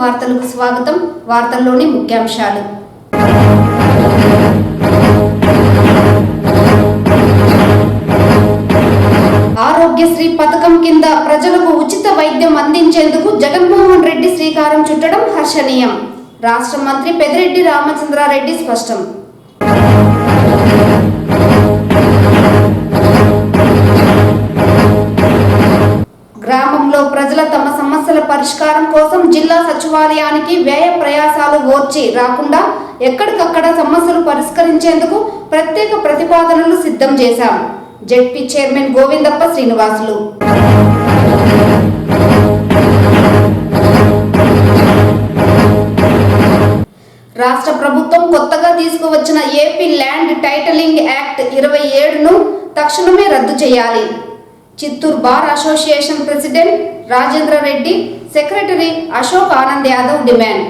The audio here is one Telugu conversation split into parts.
వార్తలకు స్వాగతం. వార్తల్లోని ముఖ్యాంశాలు. ఆరోగ్యశ్రీ పథకం కింద ప్రజలకు ఉచిత వైద్యం అందించేందుకు జగన్మోహన్ రెడ్డి శ్రీకారం చుట్టడం హర్షణీయం. రాష్ట్ర మంత్రి పెద్దిరెడ్డి రామచంద్రారెడ్డి స్పష్టం. గ్రామంలో ప్రజల తమ సమస్యల పరిష్కారం కోసం జిల్లా సచివాలయానికి వ్యయ ప్రయాసాలు ఓర్చి రాకుండా ఎక్కడికక్కడ సమస్యలు పరిష్కరించేందుకు ప్రత్యేక ప్రతిపాదనలు సిద్ధం చేశాం. ZP chairman Govindappa Srinivasulu. రాష్ట్ర ప్రభుత్వం కొత్తగా తీసుకువచ్చిన ఏపీ ల్యాండ్ టైటిలింగ్ యాక్ట్ 27ను తక్షణమే రద్దు చేయాలి. Chittoor bar association president Rajendra Reddy, secretary Ashok Anand Yadav demand.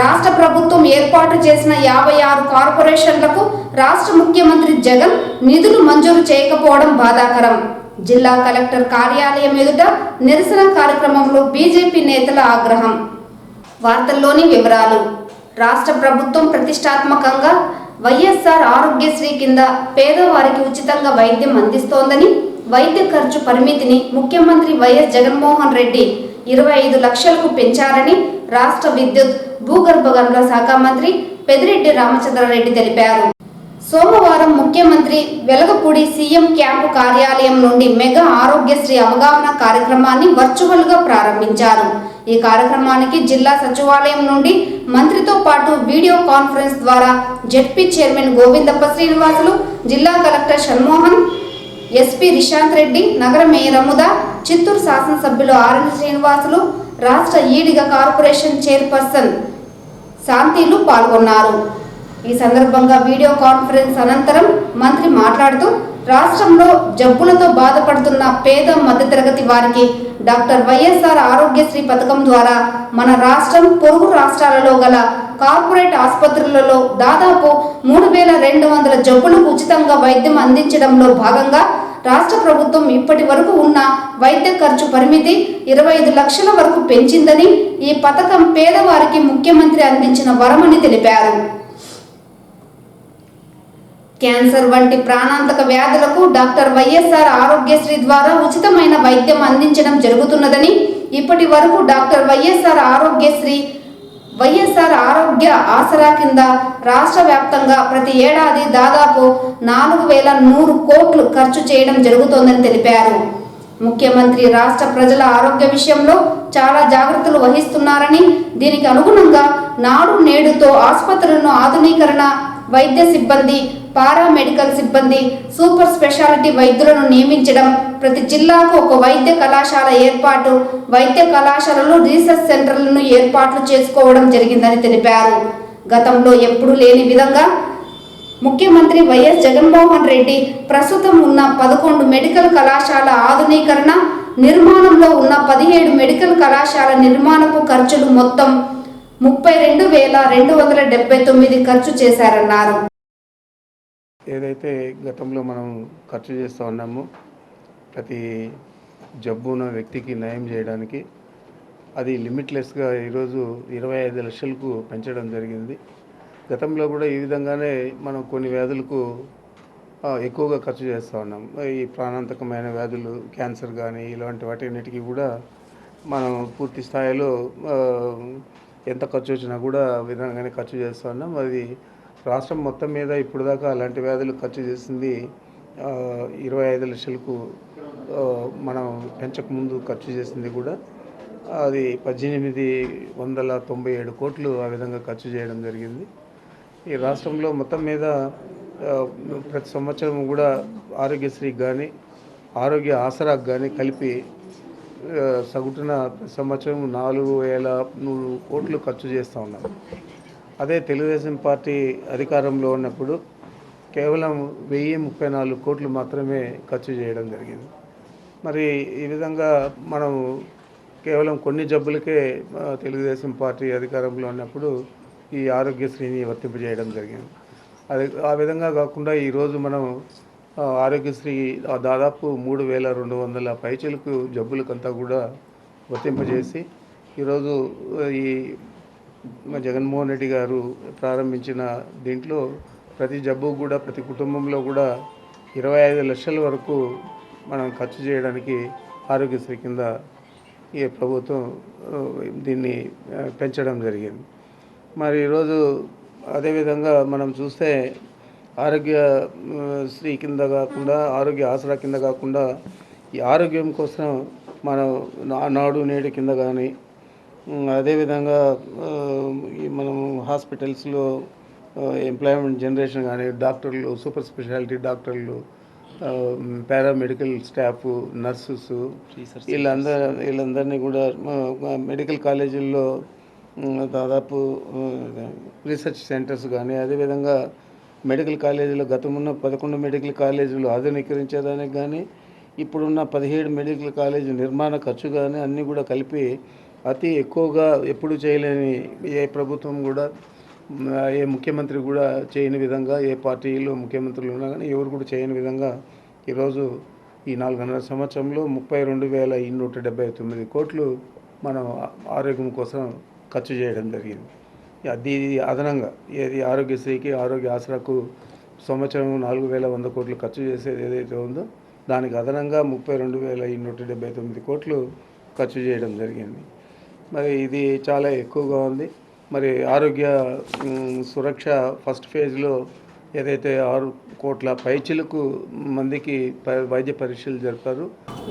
రాష్ట్ర ప్రభుత్వం ఏర్పాటు చేసిన 56 కార్పొరేషన్లకు రాష్ట్ర ముఖ్యమంత్రి జగన్ నిధులు మంజూరు చేయకపోవడం బాధాకరం. జిల్లా కలెక్టర్ కార్యాలయం ఎదుట నిరసన కార్యక్రమంలో బీజేపీ నేతల ఆగ్రహం. వార్తల్లోని వివరాలు. రాష్ట్ర ప్రభుత్వం ప్రతిష్టాత్మకంగా వైఎస్ఆర్ ఆరోగ్యశ్రీ కింద పేదవారికి ఉచితంగా వైద్యం అందిస్తోందని, వైద్య ఖర్చు పరిమితిని ముఖ్యమంత్రి వైఎస్ జగన్మోహన్ రెడ్డి 25 లక్షలకు పెంచారని రాష్ట్ర విద్యుత్, భూగర్భ గనుల శాఖ మంత్రి పెద్దిరెడ్డి రామచంద్రారెడ్డి తెలిపారు. సోమవారం ముఖ్యమంత్రి వెలగపూడి సీఎం క్యాంపు కార్యాలయం నుండి మెగా ఆరోగ్యశ్రీ అవగాహన కార్యక్రమాన్ని వర్చువల్గా ప్రారంభించారు. ఈ కార్యక్రమానికి జిల్లా సచివాలయం నుండి మంత్రితో పాటు వీడియో కాన్ఫరెన్స్ ద్వారా జెడ్పీ చైర్మన్ గోవిందప్ప శ్రీనివాసులు, జిల్లా కలెక్టర్ షణ్మోహన్, ఎస్పీ రిశాంత్ రెడ్డి, నగర మేయర్ అముద, చిత్తూరు శాసనసభ్యులు ఆర్ఎన్ శ్రీనివాసులు, రాష్ట్ర ఈడిగ కార్పొరేషన్ చైర్పర్సన్ శాంతిలు పాల్గొన్నారు. ఈ సందర్భంగా వీడియో కాన్ఫరెన్స్ అనంతరం మంత్రి మాట్లాడుతూ, రాష్ట్రంలో జబ్బులతో బాధపడుతున్న పేద మధ్యతరగతి వారికి డాక్టర్ వైఎస్ఆర్ ఆరోగ్యశ్రీ పథకం ద్వారా మన రాష్ట్రం, పొరుగు రాష్ట్రాలలో గల కార్పొరేట్ ఆసుపత్రులలో దాదాపు 3200 జబ్బులకు ఉచితంగా వైద్యం అందించడంలో భాగంగా రాష్ట్ర ప్రభుత్వం ఇప్పటి వరకు ఉన్న వైద్య ఖర్చు పరిమితి 25 లక్షల వరకు పెంచిందని, ఈ పథకం పేదవారికి ముఖ్యమంత్రి అందించిన వరమని తెలిపారు. క్యాన్సర్ వంటి ప్రాణాంతక వ్యాధులకు డాక్టర్ వైఎస్ఆర్ ఆరోగ్యశ్రీ ద్వారా ఉచితమైన వైద్యం అందించడం జరుగుతున్నదని, ఇప్పటి వరకు డాక్టర్ వైఎస్ఆర్ ఆరోగ్యశ్రీ, వైఎస్ఆర్ ఆరోగ్య ఆసరా కింద రాష్ట్ర వ్యాప్తంగా ప్రతి ఏడాది దాదాపు 4100 కోట్లు ఖర్చు చేయడం జరుగుతోందని తెలిపారు. ముఖ్యమంత్రి రాష్ట్ర ప్రజల ఆరోగ్య విషయంలో చాలా జాగ్రత్తలు వహిస్తున్నారని, దీనికి అనుగుణంగా నాడు నేడుతో ఆసుపత్రులను ఆధునీకరణ, వైద్య సిబ్బంది, పారామెడికల్ సిబ్బంది, సూపర్ స్పెషాలిటీ వైద్యులను నియమించడం, ప్రతి జిల్లాకు ఒక వైద్య కళాశాల ఏర్పాటు, వైద్య కళాశాలలో రీసెర్చ్ సెంటర్లను ఏర్పాట్లు చేసుకోవడం జరిగిందని తెలిపారు. గతంలో ఎప్పుడూ లేని విధంగా ముఖ్యమంత్రి వైఎస్ జగన్మోహన్ రెడ్డి ప్రస్తుతం ఉన్న 11 మెడికల్ కళాశాల ఆధునీకరణ, నిర్మాణంలో ఉన్న 17 మెడికల్ కళాశాల నిర్మాణపు ఖర్చులు మొత్తం 32,279 ఖర్చు చేశారన్నారు. ఏదైతే గతంలో మనం ఖర్చు చేస్తూ ఉన్నామో ప్రతి జబ్బు ఉన్న వ్యక్తికి నయం చేయడానికి, అది లిమిట్లెస్గా ఈరోజు 25 లక్షలకు పెంచడం జరిగింది. గతంలో కూడా ఈ విధంగానే మనం కొన్ని వ్యాధులకు ఎక్కువగా ఖర్చు చేస్తూ ఉన్నాం. ఈ ప్రాణాంతకమైన వ్యాధులు, క్యాన్సర్ కానీ ఇలాంటి వాటిన్నిటికీ కూడా మనం పూర్తి స్థాయిలో ఎంత ఖర్చు వచ్చినా కూడా విధంగానే ఖర్చు చేస్తూ ఉన్నాం. అది రాష్ట్రం మొత్తం మీద ఇప్పుడు దాకా అలాంటి వ్యాధులు ఖర్చు చేసింది 25 లక్షలకు మనం పెంచకముందు ఖర్చు చేసింది కూడా అది 1897 కోట్లు ఆ విధంగా ఖర్చు చేయడం జరిగింది. ఈ రాష్ట్రంలో మొత్తం మీద ప్రతి సంవత్సరం కూడా ఆరోగ్యశ్రీకి కానీ ఆరోగ్య ఆసరాకు కానీ కలిపి సగటున ప్రతి సంవత్సరం 4100 కోట్లు ఖర్చు చేస్తూ ఉన్నాం. అదే తెలుగుదేశం పార్టీ అధికారంలో ఉన్నప్పుడు కేవలం 1034 కోట్లు మాత్రమే ఖర్చు చేయడం జరిగింది. మరి ఈ విధంగా మనం కేవలం కొన్ని జబ్బులకే తెలుగుదేశం పార్టీ అధికారంలో ఉన్నప్పుడు ఈ ఆరోగ్యశ్రీని వర్తింపజేయడం జరిగింది. అది ఆ విధంగా కాకుండా ఈరోజు మనం ఆరోగ్యశ్రీ దాదాపు 3,200 పైచిలకు జబ్బులకంతా కూడా వర్తింపజేసి ఈరోజు ఈ జగన్మోహన్ రెడ్డి గారు ప్రారంభించిన దీంట్లో ప్రతి జబ్బు కూడా ప్రతి కుటుంబంలో కూడా 25 లక్షల వరకు మనం ఖర్చు చేయడానికి ఆరోగ్యశ్రీ కింద ఈ ప్రభుత్వం దీన్ని పెంచడం జరిగింది. మరి ఈరోజు అదేవిధంగా మనం చూస్తే ఆరోగ్యశ్రీ కింద కాకుండా ఆరోగ్య ఆసరా కింద కాకుండా ఈ ఆరోగ్యం కోసం మనం నాడు నేడు కింద కానీ అదేవిధంగా మనం హాస్పిటల్స్లో ఎంప్లాయ్మెంట్ జనరేషన్ కానీ డాక్టర్లు, సూపర్ స్పెషాలిటీ డాక్టర్లు, పారామెడికల్ స్టాఫ్, నర్సెస్ వీళ్ళందరినీ కూడా మెడికల్ కాలేజీల్లో దాదాపు రీసెర్చ్ సెంటర్స్ కానీ అదేవిధంగా మెడికల్ కాలేజీలో గతమున్న 11 మెడికల్ కాలేజీలు ఆధునీకరించేదానికి కానీ ఇప్పుడున్న 17 మెడికల్ కాలేజీ నిర్మాణ ఖర్చు కానీ అన్నీ కూడా కలిపి అతి ఎక్కువగా ఎప్పుడు చేయలేని ఏ ప్రభుత్వం కూడా ఏ ముఖ్యమంత్రి కూడా చేయని విధంగా ఏ పార్టీలో ముఖ్యమంత్రులు ఉన్నా కానీ ఎవరు కూడా చేయని విధంగా ఈరోజు ఈ 4.5 సంవత్సరంలో 32,279 కోట్లు మనం ఆరోగ్యం కోసం ఖర్చు చేయడం జరిగింది. అది అదనంగా ఏది ఆరోగ్యశ్రీకి ఆరోగ్య ఆసరాకు సంవత్సరం 4,100 కోట్లు ఖర్చు చేసేది ఏదైతే ఉందో దానికి అదనంగా 32,279 కోట్లు ఖర్చు చేయడం జరిగింది. మరి ఇది చాలా ఎక్కువగా ఉంది. మరి ఆరోగ్య సురక్ష ఫస్ట్ ఫేజ్లో ఏదైతే 6 కోట్ల పైచిలకు మందికి వైద్య పరీక్షలు జరిపారు.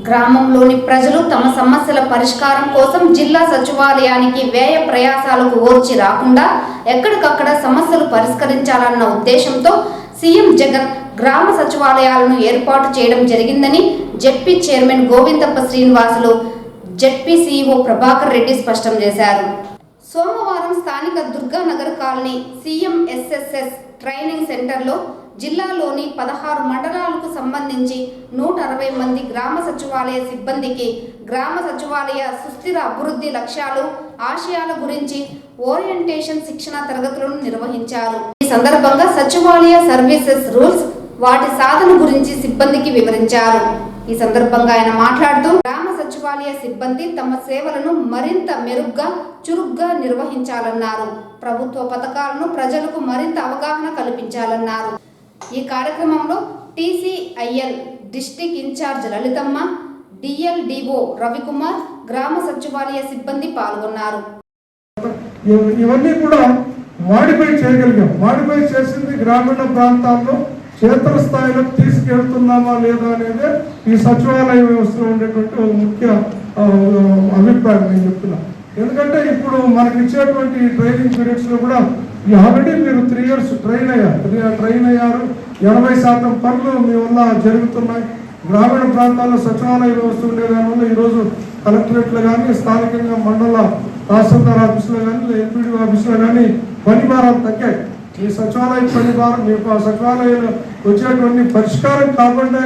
గ్రామంలోని ప్రజలు తమ సమస్యల పరిష్కారం కోసం జిల్లా సచివాలయానికి వ్యయ ప్రయాసాలకు ఓర్చి రాకుండా ఎక్కడికక్కడ సమస్యలు పరిష్కరించాలన్న ఉద్దేశంతో సీఎం జగన్ గ్రామ సచివాలయాలను ఏర్పాటు చేయడం జరిగిందని ZP chairman Govindappa Srinivasulu, ZP CEO Prabhakar Reddy స్పష్టం చేశారు. సోమవారం స్థానిక దుర్గానగర్ కాలనీ సీఎంఎస్ఎస్ఎస్ ట్రైనింగ్ సెంటర్లో జిల్లాలోని 16 మండలాలకు సంబంధించి 160 మంది గ్రామ సచివాలయ సిబ్బందికి గ్రామ సచివాలయ సుస్థిర అభివృద్ధి లక్ష్యాలు, ఆశయాల గురించి ఓరియంటేషన్ శిక్షణ తరగతులను నిర్వహించారు. ఈ సందర్భంగా సచివాలయ సర్వీసెస్ రూల్స్, వాటి సాధన గురించి సిబ్బందికి వివరించారు. ఈ సందర్భంగా ఆయన మాట్లాడుతూ గ్రామ సచివాలయ సిబ్బంది తమ సేవలను మరింత మెరుగ్గా, చురుగ్గా నిర్వహించాలన్నారు. ప్రభుత్వ పథకాలను ప్రజలకు మరింత అవగాహన కల్పించాలన్నారు. ఈ కార్యక్రమంలో TCIL district incharge Lalithamma, DLDO Ravikumar, గ్రామ సచివాలయ సిబ్బంది పాల్గొన్నారు. ఇవన్నీ కూడా మాడిఫై చేయగలిగాం. మాడిఫై చేసింది గ్రామీణ ప్రాంతాల్లో క్షేత్రస్థాయిలో తీసుకెళ్తున్నామా లేదా అనేది ఈ సచివాలయ వ్యవస్థలో ఉండేటువంటి ఒక ముఖ్య అభిప్రాయం నేను చెప్తున్నా. ఎందుకంటే ఇప్పుడు మనకి ఇచ్చేటువంటి ట్రైనింగ్ పీరియడ్స్లో కూడా ఆల్రెడీ మీరు 3 years ట్రైన్ అయ్యారు. 80% పనులు మీ వల్ల జరుగుతున్నాయి. గ్రామీణ ప్రాంతాల్లో సచివాలయ వ్యవస్థ ఉండే దానివల్ల ఈరోజు కలెక్టరేట్లో కానీ స్థానికంగా మండల తహసీల్దార్ ఆఫీసులో కానీ ఎంపీడీ ఆఫీసులో కానీ పని భారాలు తగ్గాయి. ఈ సచివాలయ పని భారం మీ సచివాలయంలో వచ్చేటువంటి పరిష్కారం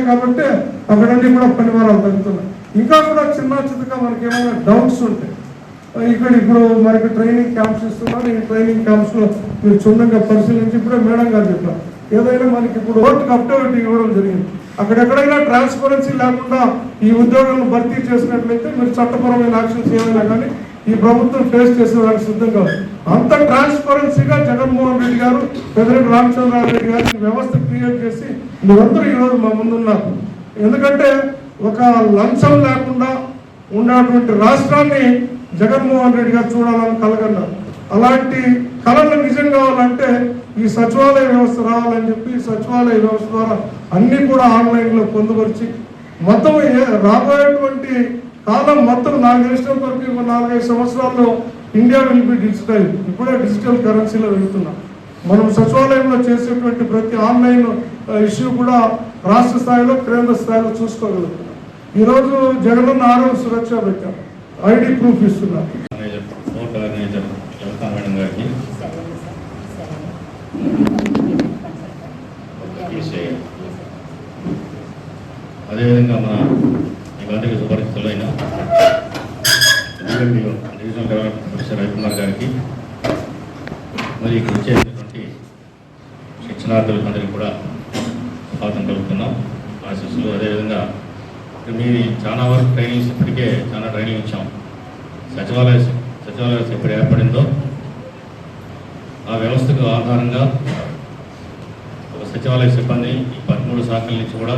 కాబట్టి అక్కడన్నీ కూడా పని భారాలు తగ్గుతున్నాయి. ఇంకా కూడా చిన్నగా మనకి ఏమైనా డౌట్స్ ఉంటాయి. ఇప్పుడు మనకి ట్రైనింగ్ క్యాంప్స్ ఇస్తున్నారు. ఈ ట్రైనింగ్ క్యాంప్స్లో మీరు క్షుణ్ణంగా పరిశీలించి ఇప్పుడే మేడం గారు చెప్పారు, ఏదైనా మనకి ఇప్పుడు ఓటుకు అప్డేట్ ఇవ్వడం జరిగింది. అక్కడెక్కడైనా ట్రాన్స్పరెన్సీ లేకుండా ఈ ఉద్యోగాలను భర్తీ చేసినట్లయితే మీరు చట్టపరమైన యాక్షన్స్ ఏమైనా కానీ ఈ ప్రభుత్వం ఫేస్ చేసేదానికి సిద్ధంగా ఉంది. అంత ట్రాన్స్పరెన్సీగా జగన్మోహన్ రెడ్డి గారు, పెద్దిరెడ్డి రామచంద్రారెడ్డి గారు వ్యవస్థ క్రియేట్ చేసి మీరందరూ ఈరోజు మా ముందున్నారు. ఎందుకంటే ఒక లంచం లేకుండా ఉన్నటువంటి రాష్ట్రాన్ని జగన్మోహన్ రెడ్డి గారు చూడాలని కలగన్నారు. అలాంటి కళలు నిజం కావాలంటే ఈ సచివాలయ వ్యవస్థ రావాలని చెప్పి సచివాలయ వ్యవస్థ ద్వారా అన్నీ కూడా ఆన్లైన్లో పొందుపరిచి మొత్తం రాబోయేటువంటి కాలం మొత్తం నాకు తెలిసినంత వరకు 4-5 సంవత్సరాల్లో ఇండియా విల్ బి డిజిటల్. ఇప్పుడే డిజిటల్ కరెన్సీలో వెళ్తున్నాం. మనం సచివాలయంలో చేసేటువంటి ప్రతి ఆన్లైన్ ఇష్యూ కూడా రాష్ట్ర స్థాయిలో, కేంద్ర స్థాయిలో చూసుకోగలుగుతున్నాం. ఈరోజు జగనన్న ఆరోగ్య సురక్ష పెట్టాం, ఐడి ప్రూఫ్ ఇస్తున్నారు. అదేవిధంగా మన ఈ గాంధీ సుపరిస్థితుల్లో అయినా డివిజనల్ డెవలప్మెంట్ ఆఫీసర్ రవికుమార్ గారికి మరి ఇక్కడ వచ్చేటువంటి శిక్షణార్థులందరికీ కూడా స్వాగతం కలుగుతున్నాం. ఆశీస్సులు. అదేవిధంగా మీరు చాలా వరకు ట్రైనింగ్స్ ఇప్పటికే చాలా ట్రైనింగ్ ఇచ్చాం. సచివాలయ ఎప్పుడు ఏర్పడిందో ఆ వ్యవస్థకు ఆధారంగా ఒక సచివాలయ సిబ్బంది ఈ 13 శాఖల నుంచి కూడా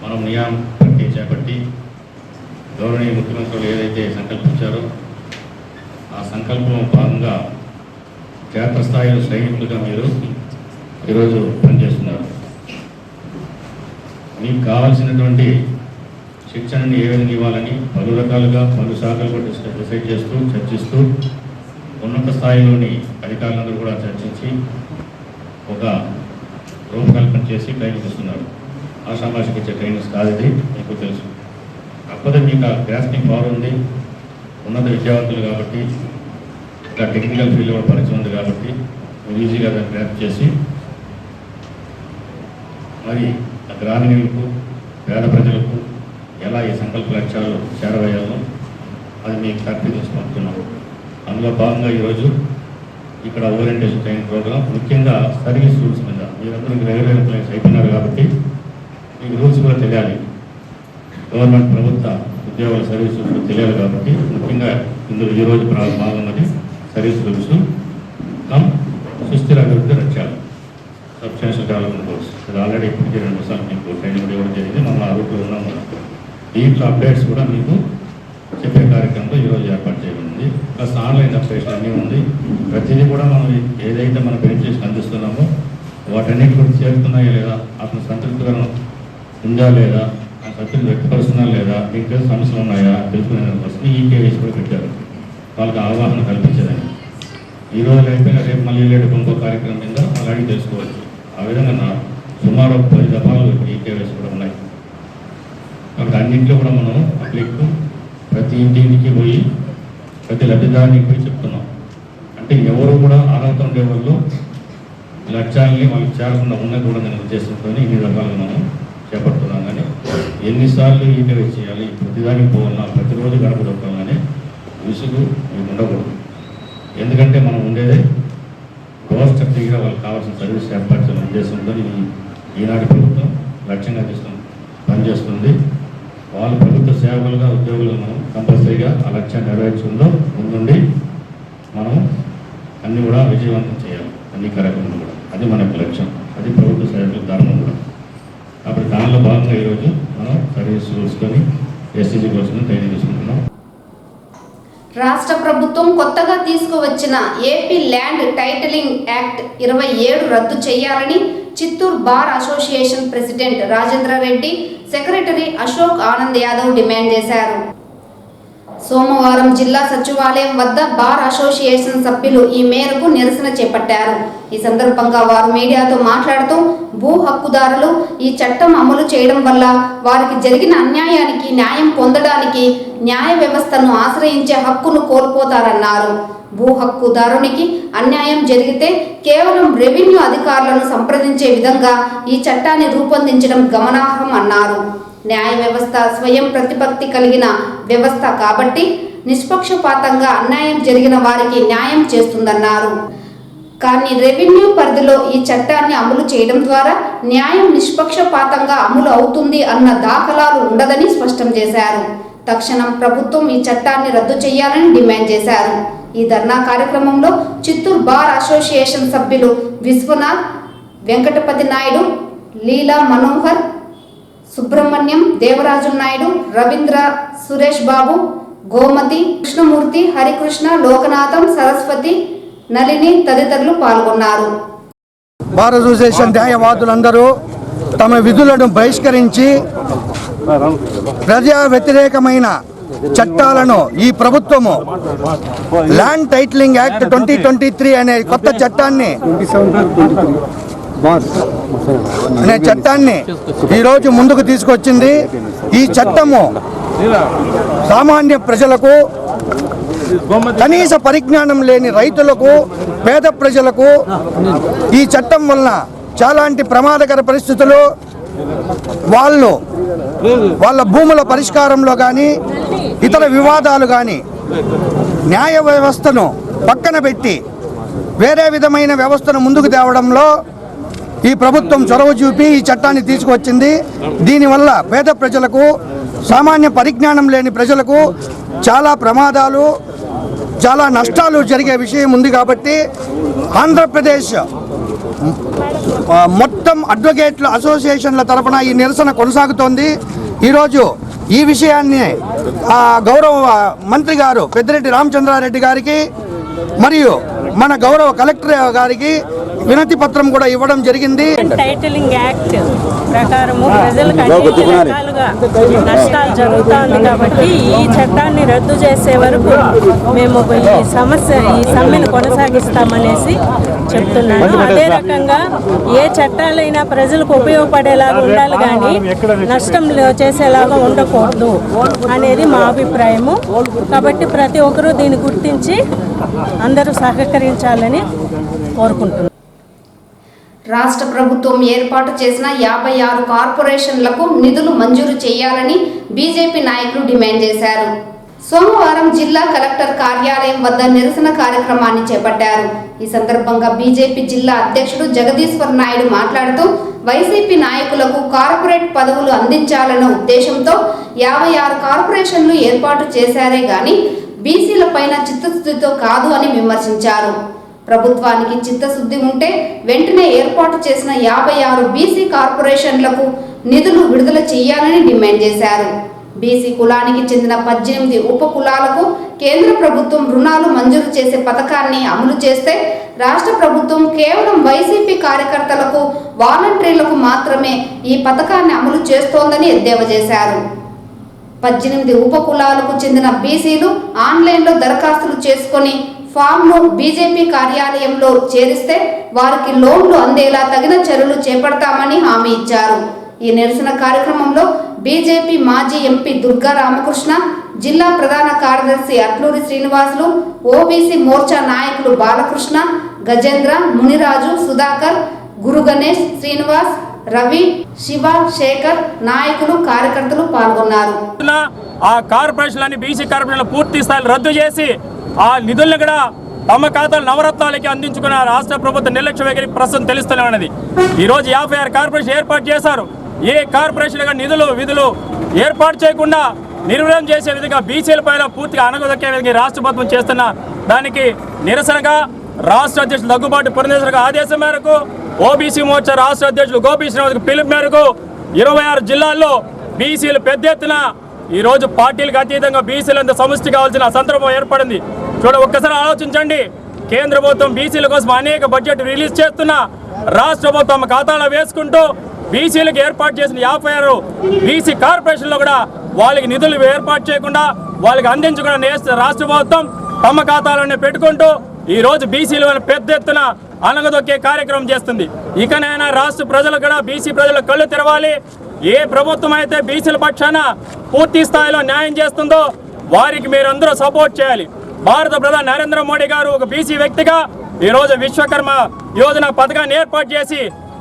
మనం నియామం ప్రక్రియ చేపట్టి గౌరవనీయ ముఖ్యమంత్రులు ఏదైతే సంకల్పించారో ఆ సంకల్పం భాగంగా క్షేత్రస్థాయిలో సైనికులుగా మీరు ఈరోజు పనిచేస్తున్నారు. మీకు కావాల్సినటువంటి శిక్షణని ఏ విధంగా ఇవ్వాలని పలు రకాలుగా పలు శాఖలు డిసైడ్ చేస్తూ చర్చిస్తూ ఉన్నత స్థాయిలోని అధికారులందరూ కూడా చర్చించి ఒక రూపకల్పన చేసి ట్రైనింగ్ ఇస్తున్నారు. ఆషామాషికి ఇచ్చే ట్రైనింగ్స్ కాదు, ఇది మీకు తెలుసు. కాకపోతే మీకు ఆ గ్రాస్పింగ్ పవర్ ఉంది, ఉన్నత విద్యార్థులు కాబట్టి, ఇంకా టెక్నికల్ ఫీల్డ్ కూడా పరిచయం ఉంది కాబట్టి మీరు ఈజీగా దాన్ని గ్రాప్ చేసి మరి ఆ గ్రామీణులకు పేద ప్రజలకు ఎలా ఈ సంకల్ప లక్ష్యాలు చేరవేయాలో అది మీకు ప్రాక్టీస్ పంపుతున్నాం. అందులో భాగంగా ఈరోజు ఇక్కడ ఓరియంటేషన్ ట్రైనింగ్ ప్రోగ్రామ్, ముఖ్యంగా సర్వీస్ రూల్స్ మీద మీరందరూ రెగ్యులర్ ఎంప్లాయీస్ అయిపోయినారు కాబట్టి మీకు రూల్స్ కూడా తెలియాలి. గవర్నమెంట్ ప్రభుత్వ ఉద్యోగుల సర్వీస్ రూల్స్ తెలియాలి కాబట్టి ముఖ్యంగా ఇందులో ఈరోజు భాగమని సర్వీస్ రూల్స్ కమ్ సుస్థిర అభివృద్ధి లక్ష్యాలు, సబ్స్టాన్షియల్ డెవలప్మెంట్ కోర్స్. ఇది ఆల్రెడీ ఇప్పటికీ 2 సార్లు మీకు ట్రైనింగ్ ఇవ్వడం జరిగింది. మనం ఆ రూట్లో ఉన్నాం కదా. దీంట్లో అప్డేట్స్ కూడా మీకు చెప్పే కార్యక్రమంలో ఈరోజు ఏర్పాటు చేయబడింది. ప్లస్ ఆన్లైన్ అప్డేషన్ అన్నీ ఉంది. ప్రతిదీ కూడా మనం ఏదైతే మన బెనిఫిట్స్ అందిస్తున్నామో వాటన్నిటి కూడా చేరుతున్నాయా లేదా, అతను సంతృప్తికరం ఉందా లేదా, ఆ సంతృప్తి వ్యక్తపరుస్తున్నా లేదా, మీకు సమస్యలు ఉన్నాయా తెలుసుకునే కోసం ఈకేవైసీ కూడా పెట్టారు. వాళ్ళకి అవగాహన కల్పించేదని. ఈరోజు అయిపోయిన రేపు మళ్ళీ లేటు ఇంకో కార్యక్రమం మీద అలాగే తెలుసుకోవచ్చు. ఆ విధంగా సుమారు 10 దఫాలు ఈకేవైసీ కూడా ఉన్నాయి. కాబట్టి అన్నింటిలో కూడా మనం పబ్లిక్ ప్రతి ఇంటికి పోయి ప్రతి లబ్ధిదారునికి పోయి చెప్తున్నాం. అంటే ఎవరు కూడా అర్హత ఉండే వాళ్ళు లక్ష్యాలని వాళ్ళకి చేరకుండా ఉన్నది కూడా నేను ఉద్దేశంతో ఇన్ని రకాలుగా మనం చేపడుతున్నాం. కానీ ఎన్నిసార్లు ఈకేవై చేయాలి, ప్రతిదానికి పోవాలన్నా, ప్రతిరోజు గడప దొక్కాలనే విసుగు మీకు ఉండకూడదు. ఎందుకంటే మనం ఉండేదే గవర్నమెంట్గా వాళ్ళకి కావాల్సిన సర్వీస్ ఏర్పాటు చేయాలని ఉద్దేశంతో ఈనాటి ప్రభుత్వం లక్ష్యంగా తీసుకుని పనిచేస్తుంది. వాళ్ళు ప్రభుత్వ సేవకులుగా ఉద్యోగులు మనం కంపల్సరీగా ఆ లక్ష్యాన్ని నెరవేర్చుకుందో ముందుండి మనం అన్నీ కూడా విజయవంతం చేయాలి. అన్ని కార్యక్రమాలు కూడా అది మన యొక్క లక్ష్యం, అది ప్రభుత్వ సేవకుల ధర్మం కూడా. కాబట్టి దానిలో భాగంగా ఈరోజు మనం సర్వీస్ రూల్స్కొని ఎస్సీజీ కోసం ట్రైనింగ్ తీసుకుంటున్నాం. రాష్ట్ర ప్రభుత్వం కొత్తగా తీసుకువచ్చిన ఏపీ ల్యాండ్ టైటిలింగ్ యాక్ట్ 27 రద్దు చేయాలని Chittoor bar association president Rajendra Reddy, secretary Ashok Anand Yadav demand చేశారు. సోమవారం జిల్లా సచివాలయం వద్ద బార్ అసోసియేషన్ సభ్యులు ఈ మేరకు నిరసన చేపట్టారు. ఈ సందర్భంగా వారు మీడియాతో మాట్లాడుతూ భూ హక్కుదారులు ఈ చట్టం అమలు చేయడం వల్ల వారికి జరిగిన అన్యాయానికి న్యాయం పొందడానికి న్యాయ వ్యవస్థను ఆశ్రయించే హక్కును కోల్పోతారన్నారు. భూ హక్కుదారునికి అన్యాయం జరిగితే కేవలం రెవెన్యూ అధికారులను సంప్రదించే విధంగా ఈ చట్టాన్ని రూపొందించడం గమనార్హం అన్నారు. న్యాయ వ్యవస్థ స్వయం ప్రతిపత్తి కలిగిన వ్యవస్థ కాబట్టి నిష్పక్షపాతంగా అన్యాయం జరిగిన వారికి న్యాయం చేస్తుందన్నారు. కానీ రెవెన్యూ పరిధిలో ఈ చట్టాన్ని అమలు చేయడం ద్వారా న్యాయం నిష్పక్షపాతంగా అమలు అవుతుంది అన్న దాఖలాలు ఉండదని స్పష్టం చేశారు. తక్షణం ప్రభుత్వం ఈ చట్టాన్ని రద్దు చేయాలని డిమాండ్ చేశారు. ఈ ధర్నా కార్యక్రమంలో చిత్తూరు బార్ అసోసియేషన్ సభ్యులు విశ్వనాథ్, వెంకటపతి నాయుడు, లీలా మనోహర్, సుబ్రహ్మణ్యం, దేవరాజు నాయుడు, రవీంద్ర, సురేష్ బాబు, గోమతి, కృష్ణమూర్తి, హరికృష్ణ, లోకనాథం, సరస్వతి, నళిని తదితరులు పాల్గొన్నారు. బార్ అసోసియేషన్ న్యాయవాదులందరూ తమ విధులను బహిష్కరించి ప్రజా వ్యతిరేకమైన చట్టాలను ఈ ప్రభుత్వము ల్యాండ్ టైటిలింగ్ యాక్ట్ 2023 అనే కొత్త చట్టాన్ని ఈరోజు ముందుకు తీసుకొచ్చింది. ఈ చట్టము సామాన్య ప్రజలకు, కనీస పరిజ్ఞానం లేని రైతులకు, పేద ప్రజలకు ఈ చట్టం వలన చాలాంటి ప్రమాదకర పరిస్థితులు, వాళ్ళ భూముల పరిష్కారంలో కానీ ఇతర వివాదాలు కానీ న్యాయ వ్యవస్థను పక్కన పెట్టి వేరే విధమైన వ్యవస్థను ముందుకు తేవడంలో ఈ ప్రభుత్వం చొరవ చూపి ఈ చట్టాన్ని తీసుకువచ్చింది. దీనివల్ల పేద ప్రజలకు, సామాన్య పరిజ్ఞానం లేని ప్రజలకు చాలా ప్రమాదాలు, చాలా నష్టాలు జరిగే విషయం ఉంది. కాబట్టి ఆంధ్రప్రదేశ్ మొత్తం అడ్వకేట్ల అసోసియేషన్ల తరపున ఈ నిరసన కొనసాగుతోంది. ఈరోజు ఈ విషయాన్ని గౌరవ మంత్రి గారు పెద్దిరెడ్డి రామచంద్రారెడ్డి గారికి మరియు మన గౌరవ కలెక్టర్ గారికి వినతి పత్రం కూడా ఇవ్వడం జరిగింది. టైటిలింగ్ యాక్ట్ ప్రకారము ప్రజలకు అనేక రకాలుగా నష్టాలు జరుగుతుంది కాబట్టి ఈ చట్టాన్ని రద్దు చేసే వరకు మేము ఈ సమ్మెను కొనసాగిస్తామనేసి చెప్తున్నాను. అదే రకంగా ఏ చట్టాలైనా ప్రజలకు ఉపయోగపడేలాగా ఉండాలి కానీ నష్టం చేసేలాగా ఉండకూడదు అనేది మా అభిప్రాయము. కాబట్టి ప్రతి ఒక్కరూ దీన్ని గుర్తించి అందరూ సహకరించాలని కోరుకుంటున్నాను. రాష్ట్ర ప్రభుత్వం ఏర్పాటు చేసిన 56 కార్పొరేషన్లకు నిధులు మంజూరు చేయాలని బీజేపీ నాయకులు డిమాండ్ చేశారు. సోమవారం జిల్లా కలెక్టర్ కార్యాలయం వద్ద నిరసన కార్యక్రమాన్ని చేపట్టారు. ఈ సందర్భంగా బీజేపీ జిల్లా అధ్యక్షుడు జగదీశ్వర్ నాయుడు మాట్లాడుతూ వైసీపీ నాయకులకు కార్పొరేట్ పదవులు అందించాలన్న ఉద్దేశంతో 56 కార్పొరేషన్లు ఏర్పాటు చేశారే గాని బీసీల పైన చిత్తశుద్ధితో కాదు అని విమర్శించారు. ప్రభుత్వానికి చిత్తశుద్ధి ఉంటే వెంటనే ఏర్పాటు చేసిన 56 బీసీ కార్పొరేషన్లకు నిధులు విడుదల చేయాలని డిమాండ్ చేశారు. బీసీ కులానికి చెందిన 18 ఉప కులాలకు కేంద్ర ప్రభుత్వం రుణాలు మంజూరు చేసే పథకాన్ని అమలు చేస్తే రాష్ట్ర ప్రభుత్వం కేవలం వైసీపీ కార్యకర్తలకు, వాలంటీర్లకు మాత్రమే ఈ పథకాన్ని అమలు చేస్తోందని ఎద్దేవా చేశారు. 18 ఉప కులాలకు చెందిన బీసీలు ఆన్లైన్లో దరఖాస్తులు చేసుకొని ఫామ్ను బీజేపీ కార్యాలయంలో చేరిస్తే వారికి లోన్లు అందేలా తగిన చర్యలు చేపడతామని హామీ ఇచ్చారు. ఈ నిరసన కార్యక్రమంలో బీజేపీ మాజీ ఎంపీ దుర్గా రామకృష్ణ, జిల్లా ప్రధాన కార్యదర్శి అట్లూరి శ్రీనివాసులు, ఓబీసీ మోర్చా నాయకులు బాలకృష్ణ, గజేంద్ర, మునిరాజు, సుధాకర్, గురు గణేష్, శ్రీనివాస్, రవి, శివ, శేఖర్ నాయకులు, కార్యకర్తలు పాల్గొన్నారు. ఆ కార్పొరేషన్లని బీసీ కార్పొరేషన్లు పూర్తి స్థాయిలో రద్దు చేసి ఆ నిధులను కూడా తమ ఖాతాలు నవరత్నాలకి అందించుకున్న రాష్ట్ర ప్రభుత్వం నిర్లక్ష్య వైఖరి ప్రస్తుతం తెలుస్తూనే ఉన్నది. ఈరోజు 56 కార్పొరేషన్ ఏర్పాటు చేశారు. ఏ కార్పొరేషన్గా విధులు ఏర్పాటు చేయకుండా నిర్వహణ చేసే విధంగా బీసీల పైన పూర్తిగా అణగదొక్కే విధంగా రాష్ట్ర ప్రభుత్వం చేస్తున్న దానికి నిరసనగా రాష్ట్ర అధ్యక్షులు దగ్గుబాటి పురంధేశ్వర ఆదేశం మేరకు ఓబీసీ మోర్చా రాష్ట్ర అధ్యక్షులు గోపీ శ్రీనివాస్ పిలుపు మేరకు 26 జిల్లాల్లో బీసీలు పెద్ద ఎత్తున ఈరోజు పార్టీలకు అతీతంగా బీసీలంతా సమిష్టి కావాల్సిన సందర్భం ఏర్పడింది. ఒక్కసారి ఆలోచించండి. కేంద్ర ప్రభుత్వం బీసీల కోసం అనేక బడ్జెట్ రిలీజ్ చేస్తున్నా రాష్ట్ర ప్రభుత్వం ఖాతాలో వేసుకుంటూ బీసీలకు ఏర్పాటు చేసిన 56 బీసీ కార్పొరేషన్లో కూడా వాళ్ళకి నిధులు ఏర్పాటు చేయకుండా వాళ్ళకి అందించకుండా రాష్ట్ర ప్రభుత్వం తమ ఖాతాలోనే పెట్టుకుంటూ ఈరోజు బీసీల పెద్ద ఎత్తున అనగదొక్కే కార్యక్రమం చేస్తుంది. ఇకనైనా రాష్ట్ర ప్రజలు కూడా బీసీ ప్రజల కళ్ళు తెరవాలి. ఏ ప్రభుత్వం అయితే బీసీల పక్షాన పూర్తి స్థాయిలో న్యాయం చేస్తుందో వారికి మీరందరూ సపోర్ట్ చేయాలి. భారత ప్రధాని నరేంద్ర మోడీ గారు ఒక బీసీ వ్యక్తిగా ఈరోజు విశ్వకర్మ యోజన పథకాన్ని ఏర్పాటు చేసి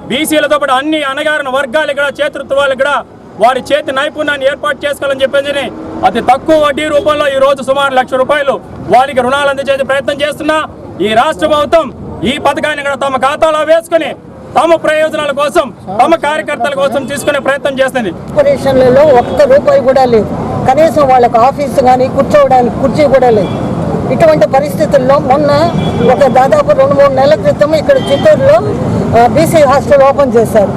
బీసీలతో పాటు అన్ని అణగారిన వర్గాలు కూడా చేతృత్వాలకు కూడా వారి చేతి నైపుణ్యాన్ని ఏర్పాటు చేసుకోవాలని చెప్పేసి అతి తక్కువ వడ్డీ రూపంలో ఈరోజు సుమారు ₹1,00,000 వారికి రుణాలు అందించే ప్రయత్నం చేస్తున్నా ఈ రాష్ట్ర ప్రభుత్వం ఈ పథకాన్ని కూడా తమ ఖాతాలో వేసుకుని తమ ప్రయోజనాల కోసం, తమ కార్యకర్తల కోసం తీసుకునే ప్రయత్నం చేస్తుంది. కార్పొరేషన్లలో ₹1 కూడా లేదు. కనీసం వాళ్ళకి ఆఫీసు కానీ కూర్చోవడానికి కుర్చీ కూడా లేదు. ఇటువంటి పరిస్థితుల్లో మొన్న దాదాపు 2-3 నెలల క్రితం ఇక్కడ చిత్తూరులో బీసీ హాస్టల్ ఓపెన్ చేశారు.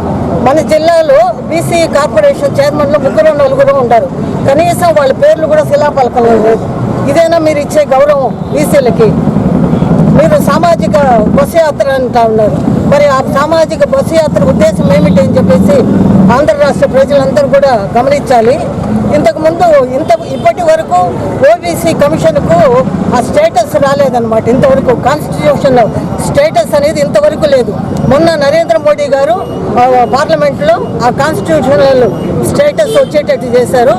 మన జిల్లాలో బీసీ కార్పొరేషన్ చైర్మన్లు 3-4 ఉంటారు. కనీసం వాళ్ళ పేర్లు కూడా శిలాఫలకంలో లేదు. ఇదేనా మీరు ఇచ్చే గౌరవం బీసీలకి? మీరు సామాజిక బస్సు యాత్ర అంటా ఉన్నారు. మరి ఆ సామాజిక బస్సు యాత్ర ఉద్దేశం ఏమిటి అని చెప్పేసి ఆంధ్ర రాష్ట్ర ప్రజలందరూ కూడా గమనించాలి. ఇంతకుముందు ఇప్పటి వరకు ఓబీసీ కమిషన్కు ఆ స్టేటస్ రాలేదన్నమాట. ఇంతవరకు కాన్స్టిట్యూషన్ స్టేటస్ అనేది ఇంతవరకు లేదు. మొన్న నరేంద్ర మోడీ గారు పార్లమెంట్లో ఆ కాన్స్టిట్యూషనల్ స్టేటస్ వచ్చేటట్టు చేశారు.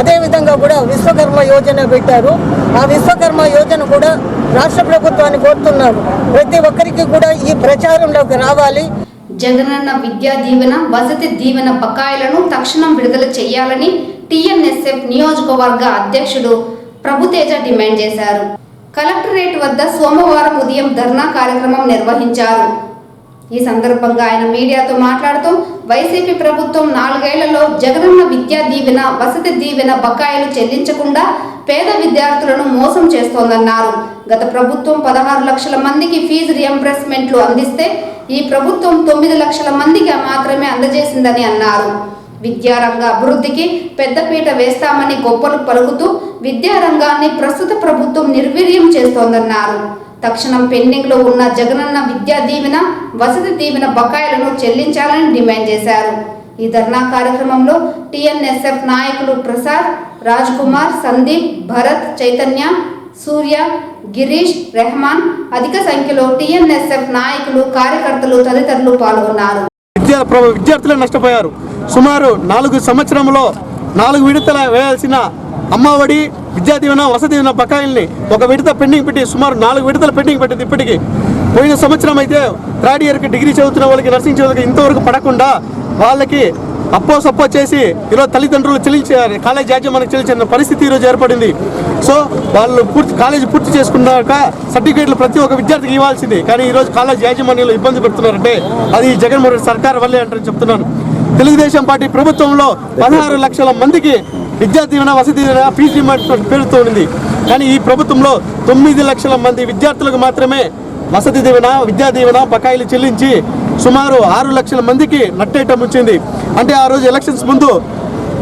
అదేవిధంగా కూడా విశ్వకర్మ యోజన పెట్టారు. ఆ విశ్వకర్మ యోజన కూడా రాష్ట్ర ప్రభుత్వాన్ని కోరుతున్నారు. ప్రతి ఒక్కరికి కూడా ఈ ప్రచారంలోకి రావాలి. జగనన్న విద్యా దీవెన, వసతి దీవెన బకాయిలను తక్షణం విడుదల చేయాలని టీఎన్ఎస్ఎఫ్ నియోజకవర్గ అధ్యక్షుడు ప్రభుతేజ డిమాండ్ చేశారు. కలెక్టరేట్ వద్ద సోమవారం ఉదయం ధర్నా కార్యక్రమం నిర్వహించారు. ఈ సందర్భంగా ఆయన మీడియాతో మాట్లాడుతూ వైసీపీ ప్రభుత్వం 4 ఏళ్లలో జగనన్న విద్యా దీవెన, వసతి దీవెన బకాయిలు చెల్లించకుండా పేద విద్యార్థులను మోసం చేస్తోందన్నారు. గత ప్రభుత్వం 16 లక్షల మందికి ఫీజు రియంబర్స్మెంట్లు అందిస్తే ఈ ప్రభుత్వం 9 లక్షల మందికి మాత్రమే అందజేసిందని అన్నారు. విద్యారంగ అభివృద్ధికి పెద్దపీట వేస్తామని గొప్పలు పలుకుతూ విద్యారంగాన్ని ప్రస్తుత ప్రభుత్వం నిర్వీర్యం చేస్తోందన్నారు. తక్షణం పెండింగ్ లో ఉన్న జగనన్న విద్యా దీవెన, వసతి దీవెన బకాయిలను చెల్లించాలని డిమాండ్ చేశారు. ఈ ధర్నా కార్యక్రమంలో టీఎన్ఎస్ఎఫ్ నాయకులు ప్రసాద్, రాజ్ కుమార్, సందీప్, భరత్, చైతన్య, సూర్య, గిరీష్, రెహమాన్, అధిక సంఖ్యలో టీఎన్ఎస్ఎఫ్ నాయకులు, కార్యకర్తలు తదితరులు పాల్గొన్నారు. విద్యార్థులే నష్టపోయారు. సుమారు 4 సంవత్సరంలో 4 విడతల వేయాల్సిన అమ్మఒడి, విద్యా దీవెన, వసతి దీవెన బకాయిల్ని ఒక విడత పెండింగ్ పెట్టి సుమారు 4 విడతలు పెండింగ్ పెట్టింది. ఇప్పటికీ పోయిన సంవత్సరం అయితే 3rd ఇయర్కి డిగ్రీ చదువుతున్న వాళ్ళకి, నర్సింగ్ చదువుకి ఇంతవరకు పడకుండా వాళ్ళకి సప్పో చేసి ఈరోజు తల్లిదండ్రులు చెల్లించారు. కాలేజ్ యాజమాన్యం చెల్లించిన పరిస్థితి ఈరోజు ఏర్పడింది. సో వాళ్ళు కాలేజీ పూర్తి చేసుకున్నాక సర్టిఫికేట్లు ప్రతి ఒక్క విద్యార్థికి ఇవ్వాల్సింది. కానీ ఈరోజు కాలేజ్ యాజమాన్యంలో ఇబ్బంది పెడుతున్నారంటే అది జగన్మోహన్ రెడ్డి సర్కార్ వల్లే అంటారని చెప్తున్నాను. తెలుగుదేశం పార్టీ ప్రభుత్వంలో 16 లక్షల మందికి విద్యా దీవెన, వసతి దీవెన, ఫీజు రియంబర్స్మెంట్ పేరుతో ఉంది. కానీ ఈ ప్రభుత్వంలో 9 లక్షల మంది విద్యార్థులకు మాత్రమే వసతి దీవెన, విద్యా దీవెన బకాయిలు చెల్లించి సుమారు 6 లక్షల మందికి నట్టేయటం వచ్చింది. అంటే ఆ రోజు ఎలక్షన్స్ ముందు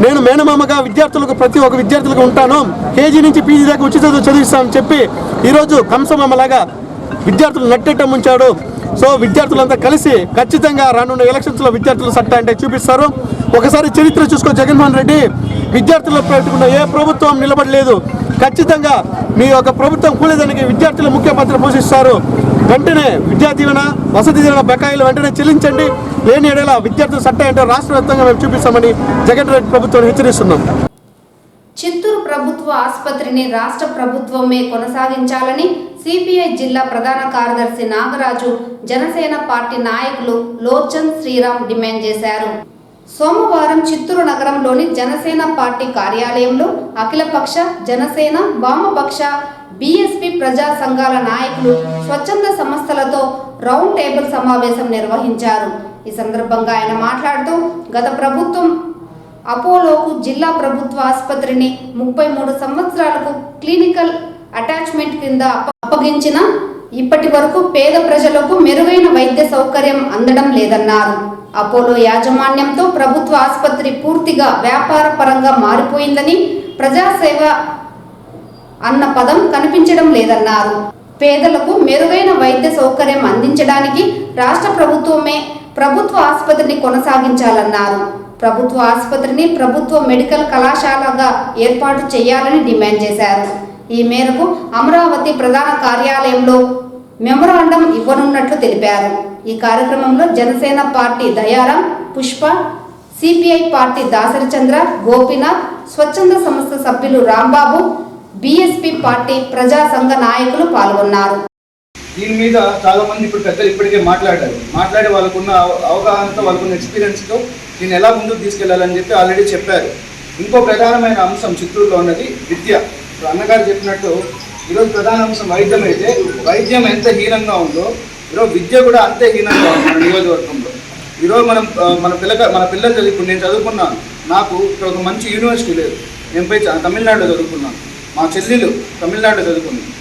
నేను మేనమామగా విద్యార్థులకు ప్రతి ఒక్క విద్యార్థులకు ఉంటాను, కేజీ నుంచి పీజీ దాకా ఉచిత చదివిస్తానని చెప్పి ఈరోజు కంసమామలాగా విద్యార్థులు నట్టేయటం ఉంచాడు. సో విద్యార్థులంతా కలిసి ఖచ్చితంగా రానున్న ఎలక్షన్స్లో విద్యార్థులు సత్తా అంటే చూపిస్తారు. ఒకసారి చరిత్ర చూసుకో, జగన్మోహన్ రెడ్డి విద్యార్థులు పెట్టుకున్న ఏ ప్రభుత్వం నిలబడలేదు. ఖచ్చితంగా మీ యొక్క ప్రభుత్వం కూలేదానికి విద్యార్థులు ముఖ్య పాత్ర పోషిస్తారు. వెంటనే విద్యా దీవెన, వసతి దీవెన బకాయిలు వెంటనే చెల్లించండి. లేని ఏడేలా విద్యార్థులు సత్తా అంటే రాష్ట్ర వ్యాప్తంగా మేము చూపిస్తామని జగన్ రెడ్డి ప్రభుత్వాన్ని హెచ్చరిస్తున్నాం. చిత్తూరు ప్రభుత్వ ఆసుపత్రిని రాష్ట్ర ప్రభుత్వమే కొనసాగించాలని సిపిఐ జిల్లా ప్రధాన కార్యదర్శి నాగరాజు, జనసేన పార్టీ నాయకులు లోచన్ శ్రీరామ్ డిమాండ్ చేశారు. సోమవారం చిత్తూరు నగరంలోని జనసేన పార్టీ కార్యాలయంలో అఖిలపక్ష, జనసేన, వామపక్ష, బీఎస్పీ ప్రజా సంఘాల నాయకులు, స్వచ్ఛంద సంస్థలతో రౌండ్ టేబుల్ సమావేశం నిర్వహించారు. ఈ సందర్భంగా ఆయన మాట్లాడుతూ గత ప్రభుత్వం అపోలోకు జిల్లా ప్రభుత్వ ఆసుపత్రిని 33 సంవత్సరాలకు క్లినికల్ అటాచ్మెంట్ కింద అప్పగించిన ఇప్పటి వరకు పేద ప్రజలకు మెరుగైన వైద్య సౌకర్యం అందడం లేదన్నారు. అపోలో యాజమాన్యంతో ప్రభుత్వ ఆసుపత్రి పూర్తిగా వ్యాపార పరంగా మారిపోయిందని, ప్రజాసేవ అన్న పదం కనిపించడం లేదన్నారు. పేదలకు మెరుగైన వైద్య సౌకర్యం అందించడానికి రాష్ట్ర ప్రభుత్వమే ప్రభుత్వ ఆసుపత్రిని కొనసాగించాలన్నారు. ప్రభుత్వ ఆసుపత్రిని ప్రభుత్వ మెడికల్ కళాశాలగా ఏర్పాటు చేయాలని డిమాండ్ చేశారు. ఈ మేరకు అమరావతి ప్రధాన కార్యాలయంలో మెమొరాండం ఇవ్వనున్నట్లు తెలిపారు. ఈ కార్యక్రమంలో Janasena party Dayaram, Pushpa, CPI party Dasari Chandra, Gopinath, స్వచ్ఛంద సంస్థ సభ్యులు రాంబాబు, బీఎస్పీ పార్టీ ప్రజా సంఘ నాయకులు పాల్గొన్నారు. దీని మీద చాలా మంది ఇప్పుడు పెద్దలు ఇప్పటికే మాట్లాడి వాళ్ళకున్న అవగాహనతో, వాళ్ళకున్న ఎక్స్పీరియన్స్తో దీన్ని ఎలా ముందుకు తీసుకెళ్లాలని చెప్పి ఆల్రెడీ చెప్పారు. ఇంకో ప్రధానమైన అంశం చిత్తూరులో ఉన్నది విద్య. అన్నగారు చెప్పినట్టు ఈరోజు ప్రధాన అంశం వైద్యం అయితే, వైద్యం ఎంత హీనంగా ఉందో ఈరోజు విద్య కూడా అంతే హీనంగా ఉంది మన నియోజకవర్గంలో. ఈరోజు మన పిల్లలు చదువుకుని, నేను చదువుకున్నాను, నాకు ఇక్కడ ఒక మంచి యూనివర్సిటీ లేదు, నేను పోయి తమిళనాడులో చదువుకున్నాను, మా చెల్లెలు తమిళనాడులో చదువుకున్నాను.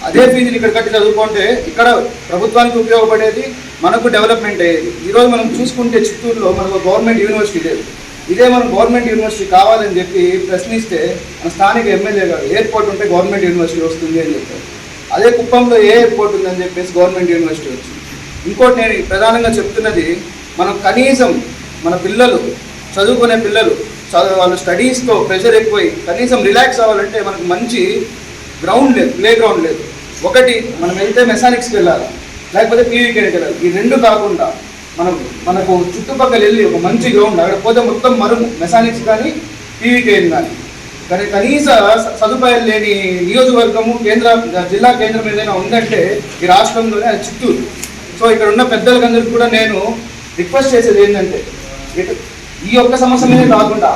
అదే ఫీజులు ఇక్కడ కట్టి చదువుకుంటే ఇక్కడ ప్రభుత్వానికి ఉపయోగపడేది, మనకు డెవలప్మెంట్ అయ్యేది. ఈరోజు మనం చూసుకుంటే చిత్తూరులో మనకు గవర్నమెంట్ యూనివర్సిటీ లేదు. ఇదే మనం గవర్నమెంట్ యూనివర్సిటీ కావాలని చెప్పి ప్రశ్నిస్తే మన స్థానిక ఎమ్మెల్యే గారు ఎయిర్పోర్ట్ ఉంటే గవర్నమెంట్ యూనివర్సిటీ వస్తుంది అని చెప్పారు. అదే కుప్పంలో ఏ ఎయిర్పోర్ట్ ఉందని చెప్పేసి గవర్నమెంట్ యూనివర్సిటీ వచ్చింది. ఇంకోటి నేను ప్రధానంగా చెప్తున్నది, మనం కనీసం మన పిల్లలు చదువుకునే పిల్లలు వాళ్ళు స్టడీస్తో ప్రెషర్ ఎక్కువై కనీసం రిలాక్స్ అవ్వాలంటే మనకు మంచి గ్రౌండ్ లేదు, ప్లే గ్రౌండ్ లేదు. ఒకటి మనం వెళ్తే మెకానిక్స్కి వెళ్ళాలి, లేకపోతే పీవీకేకి వెళ్ళాలి. ఈ రెండు కాకుండా మనకు చుట్టుపక్కల వెళ్ళి ఒక మంచి గ్రౌండ్, అక్కడ పోతే మొత్తం మెకానిక్స్ కానీ పీవీకేని కానీ కనీస సదుపాయాలు లేని నియోజకవర్గము జిల్లా కేంద్రం ఏదైనా ఉందంటే ఈ రాష్ట్రంలోనే అది చిత్తూరు. సో ఇక్కడ ఉన్న పెద్దలకందరికీ కూడా నేను రిక్వెస్ట్ చేసేది ఏంటంటే, ఈ ఒక్క సమస్య మీద కాకుండా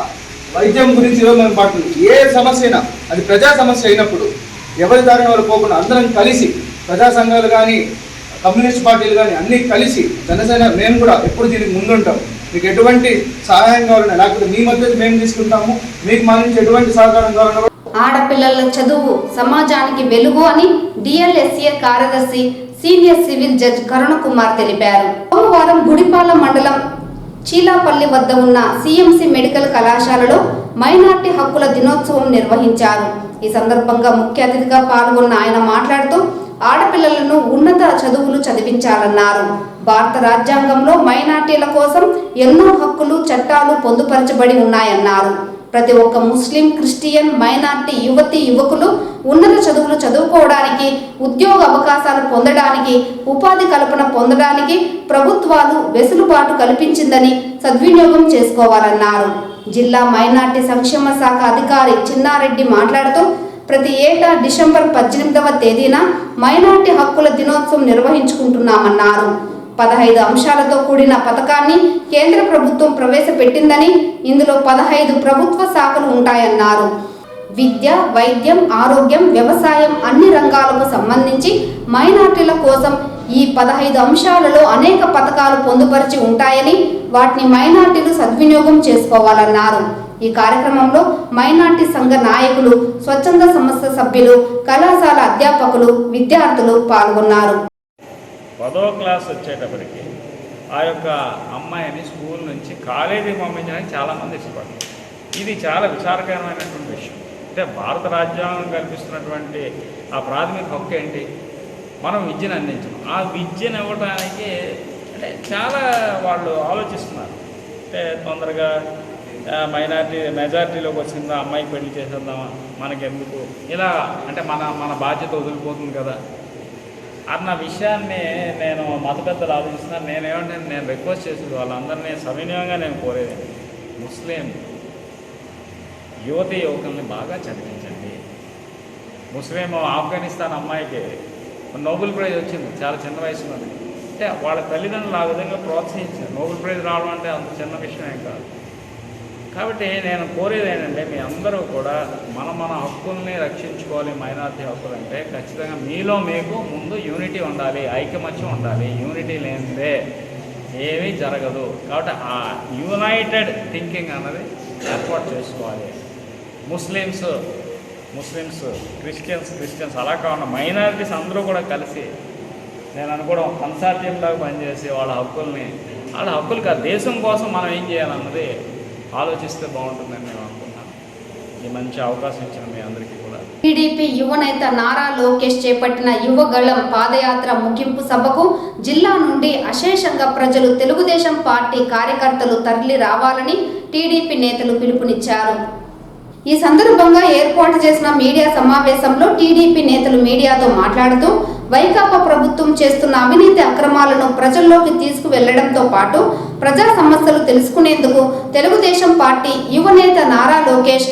వైద్యం గురించి ఈరోజు మనం పాడుతుంది. ఏ సమస్య అయినా అది ప్రజా సమస్య అయినప్పుడు ఎవరి దారిన వాళ్ళు పోకుండా అందరం కలిసి, ప్రజా సంఘాలు కానీ, కమ్యూనిస్ట్ పార్టీలు కానీ అన్నీ కలిసి జనసేన మేము కూడా ఎప్పుడు దీనికి ముందుంటాం. మీకు ఎటువంటి సహాయం కావాలన్నా లేకపోతే మీ మద్దతు మేము తీసుకుంటాము. మీకు మా నుంచి ఎటువంటి సహకారం కావాలన్నా ఆడపిల్లల చదువు సమాజానికి వెలుగు అని డిఎల్ఎస్ఏ కార్యదర్శి సీనియర్ సివిల్ జడ్జ్ కరుణ కుమార్ తెలిపారు. సోమవారం గుడిపాల మండలం చీలాపల్లి వద్ద ఉన్న సిఎంసి మెడికల్ కళాశాలలో మైనార్టీ హక్కుల దినోత్సవం నిర్వహించారు. ఈ సందర్భంగా ముఖ్య అతిథిగా పాల్గొన్న ఆయన మాట్లాడుతూ ఆడపిల్లలను ఉన్నత చదువులు చదివించాలన్నారు. భారత రాజ్యాంగంలో మైనార్టీల కోసం ఎన్నో హక్కులు చట్టాలు పొందుపరచబడి ఉన్నాయన్నారు. ప్రతి ఒక్క ముస్లిం, క్రిస్టియన్, మైనార్టీ యువతి యువకులు ఉన్నత చదువులు చదువుకోవడానికి, ఉద్యోగ అవకాశాలు పొందడానికి, ఉపాధి కల్పన పొందడానికి ప్రభుత్వాలు వెసులుబాటు కల్పించిందని సద్వినియోగం చేసుకోవాలన్నారు. జిల్లా మైనార్టీ సంక్షేమ శాఖ అధికారి చిన్నారెడ్డి మాట్లాడుతూ ప్రతి ఏటా డిసెంబర్ 18వ తేదీన మైనార్టీ హక్కుల దినోత్సవం నిర్వహించుకుంటున్నామన్నారు. 15 అంశాలతో కూడిన పథకాన్ని కేంద్ర ప్రభుత్వం ప్రవేశపెట్టిందని, ఇందులో 15 ప్రభుత్వ శాఖలు ఉంటాయన్నారు. విద్య, వైద్యం, ఆరోగ్యం, వ్యవసాయం అన్ని రంగాలకు సంబంధించి మైనార్టీల కోసం ఈ 15 అంశాలలో అనేక పథకాలు పొందుపరిచి ఉంటాయని, వాటిని మైనార్టీలు సద్వినియోగం చేసుకోవాలన్నారు. ఈ కార్యక్రమంలో మైనార్టీ సంఘ నాయకులు, స్వచ్ఛంద సంస్థ సభ్యులు, కళాశాల అధ్యాపకులు, విద్యార్థులు పాల్గొన్నారు. 10వ క్లాస్ వచ్చేటప్పటికి ఆ యొక్క అమ్మాయిని స్కూల్ నుంచి కాలేజీకి పంపించడానికి చాలామంది ఇష్టపడతారు. ఇది చాలా విచారకరమైనటువంటి విషయం. అంటే భారత రాజ్యాంగం కల్పిస్తున్నటువంటి ఆ ప్రాథమిక హక్కు ఏంటి? మనం విద్యను అందించడం. ఆ విద్యను ఇవ్వడానికి అంటే చాలా వాళ్ళు ఆలోచిస్తున్నారు. అంటే తొందరగా మెజారిటీలోకి వచ్చిందా, అమ్మాయికి పెళ్లి చేసేద్దామా, మనకెందుకు ఇలా, అంటే మన బాధ్యత వదిలిపోతుంది కదా అన్న విషయాన్ని నేను మత పెద్దలు ఆలోచిస్తున్నాను. నేను రిక్వెస్ట్ చేసేది వాళ్ళందరినీ సవినయంగా నేను కోరేది, ముస్లిం యువతి యువకుల్ని బాగా చదివించండి. ముస్లిం ఆఫ్ఘనిస్తాన్ అమ్మాయికి నోబెల్ ప్రైజ్ వచ్చింది చాలా చిన్న వయసులో. అంటే వాళ్ళ తల్లిదండ్రులు ఆ విధంగా ప్రోత్సహించారు. నోబెల్ ప్రైజ్ రావడం అంటే అంత చిన్న విషయమే కాదు. కాబట్టి నేను కోరేది ఏంటంటే మీ అందరూ కూడా మన హక్కుల్ని రక్షించుకోవాలి. మైనారిటీ హక్కులు అంటే ఖచ్చితంగా మీలో మీకు ముందు యూనిటీ ఉండాలి, ఐకమత్యం ఉండాలి. యూనిటీ లేనిదే ఏమీ జరగదు. కాబట్టి ఆ యునైటెడ్ థింకింగ్ అన్నది ఏర్పాటు చేసుకోవాలి. ముస్లిమ్స్ క్రిస్టియన్స్ అలా కాకుండా మైనారిటీస్ అందరూ కూడా కలిసి నేను అనుకోవడం కన్సార్టియంలాగా పనిచేసి వాళ్ళ హక్కులు కాదు, దేశం కోసం మనం ఏం చేయాలన్నది ఆలోచిస్తే బాగుంటుందని నేను అనుకుంటున్నాను. ఈ మంచి అవకాశం ఇచ్చిన మీ అందరికీ కూడా. టీడీపీ యువనేత నారా లోకేష్ చేపట్టిన యువగళం పాదయాత్ర ముగింపు సభకు జిల్లా నుండి అశేషంగా ప్రజలు, తెలుగుదేశం పార్టీ కార్యకర్తలు తరలి రావాలని టీడీపీ నేతలు పిలుపునిచ్చారు. ఈ సందర్భంగా ఏర్పాటు చేసిన మీడియా సమావేశంలో టీడీపీ నేతలు మీడియాతో మాట్లాడుతూ వైకాపా ప్రభుత్వం చేస్తున్న అవినీతి అక్రమాలను ప్రజల్లోకి తీసుకువెళ్లడంతో పాటు ప్రజా సమస్యలు తెలుసుకునేందుకు తెలుగుదేశం పార్టీ యువనేత నారా లోకేష్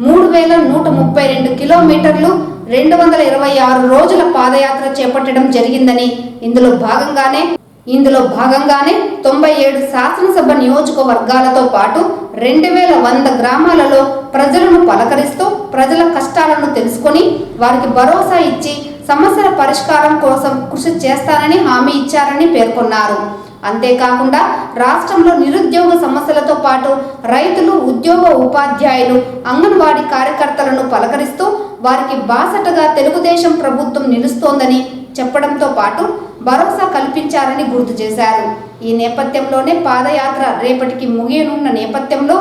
3132 కిలోమీటర్లు 226 రోజుల పాదయాత్ర చేపట్టడం జరిగిందని, ఇందులో భాగంగానే 97 శాసనసభ నియోజకవర్గాలతో పాటు 2100 గ్రామాలలో ప్రజలను పలకరిస్తూ ప్రజల కష్టాలను తెలుసుకొని వారికి భరోసా ఇచ్చి సమస్యల పరిష్కారం కోసం కృషి చేస్తానని హామీ ఇచ్చారని పేర్కొన్నారు. అంతేకాకుండా రాష్ట్రంలో నిరుద్యోగ సమస్యలతో పాటు రైతులు, ఉద్యోగ ఉపాధ్యాయులు, అంగన్వాడీ కార్యకర్తలను పలకరిస్తూ వారికి బాసటగా తెలుగుదేశం ప్రభుత్వం నిలుస్తోందని చెప్పడంతో పాటు భరోసా కల్పించారని గుర్తు చేశారు. ఈ నేపథ్యంలోనే పాదయాత్ర రేపటికి ముగియనున్న నేపథ్యంలో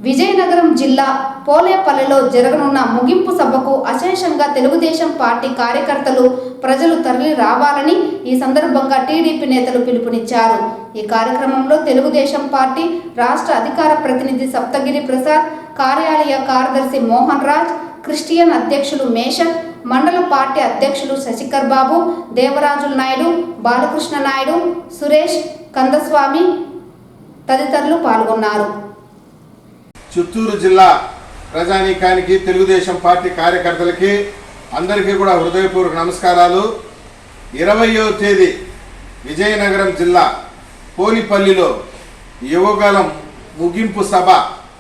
విజయనగరం జిల్లా పోలేపల్లిలో జరగనున్న ముగింపు సభకు అశేషంగా తెలుగుదేశం పార్టీ కార్యకర్తలు, ప్రజలు తరలి రావాలని ఈ సందర్భంగా టీడీపీ నేతలు పిలుపునిచ్చారు. ఈ కార్యక్రమంలో తెలుగుదేశం పార్టీ రాష్ట్ర అధికార ప్రతినిధి సప్తగిరి ప్రసాద్, కార్యాలయ కార్యదర్శి మోహన్ రాజ్, క్రిస్టియన్ అధ్యక్షులు మేషక్, మండల పార్టీ అధ్యక్షులు శశికర్ బాబు, దేవరాజుల నాయుడు, బాలకృష్ణ నాయుడు, సురేష్, కందస్వామి తదితరులు పాల్గొన్నారు. చిత్తూరు జిల్లా ప్రజానీకానికి, తెలుగుదేశం పార్టీ కార్యకర్తలకి అందరికీ కూడా హృదయపూర్వక నమస్కారాలు. 20వ తేదీ విజయనగరం జిల్లా పోలిపల్లిలో యువగలం ముగింపు సభ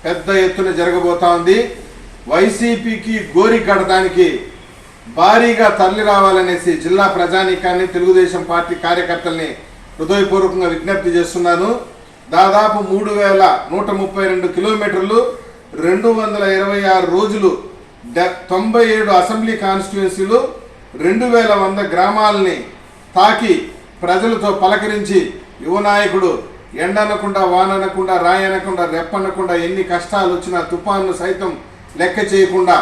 పెద్ద ఎత్తున జరగబోతా ఉంది. వైసీపీకి గోరి కడటానికి భారీగా తరలి రావాలనేసి జిల్లా ప్రజానీకాన్ని, తెలుగుదేశం పార్టీ కార్యకర్తల్ని హృదయపూర్వకంగా విజ్ఞప్తి చేస్తున్నాను. దాదాపు 3132 కిలోమీటర్లు, 226 రోజులు, 97 అసెంబ్లీ కాన్స్టిట్యుయెన్సీలు, 2100 గ్రామాలని తాకి ప్రజలతో పలకరించి యువ నాయకుడు ఎండనకుండా, వాననకుండా, రాయనకుండా, రెప్పనకుండా, ఎన్ని కష్టాలు వచ్చినా తుఫాను సైతం లెక్క చేయకుండా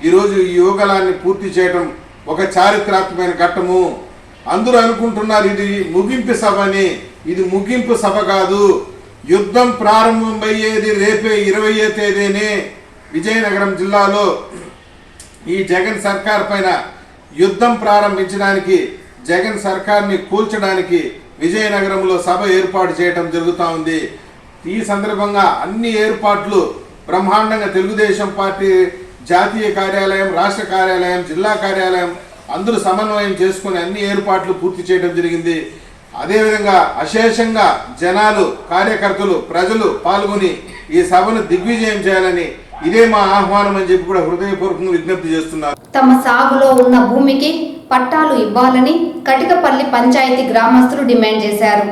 ఈరోజు ఈ యువగలాన్ని పూర్తి చేయడం ఒక చారిత్రాత్మకమైన ఘట్టము. అందరూ అనుకుంటున్నారు ఇది ముగింపు సభ అని. ఇది ముగింపు సభ కాదు. యుద్ధం ప్రారంభమయ్యేది రేపే 20వ తేదీనే విజయనగరం జిల్లాలో ఈ జగన్ సర్కార్ పైన యుద్ధం ప్రారంభించడానికి, జగన్ సర్కార్ని కూల్చడానికి విజయనగరంలో సభ ఏర్పాటు చేయడం జరుగుతూ ఉంది. ఈ సందర్భంగా అన్ని ఏర్పాట్లు బ్రహ్మాండంగా తెలుగుదేశం పార్టీ జాతీయ కార్యాలయం, రాష్ట్ర కార్యాలయం, జిల్లా కార్యాలయం అందరూ సమన్వయం చేసుకుని అన్ని ఏర్పాట్లు పూర్తి చేయడం జరిగింది. అదేవిధంగా అశేషంగా జనాలు, కార్యకర్తలు, ప్రజలు పాల్గొని ఈ సభను దిగ్విజయం చేయాలని ఇదే మా ఆహ్వానం అని చెప్పి కూడా హృదయపూర్వకంగా విజ్ఞప్తి చేస్తున్నారు. తమ సాగులో ఉన్న భూమికి పట్టాలు ఇవ్వాలని కటికపల్లి పంచాయతీ గ్రామస్తులు డిమాండ్ చేశారు.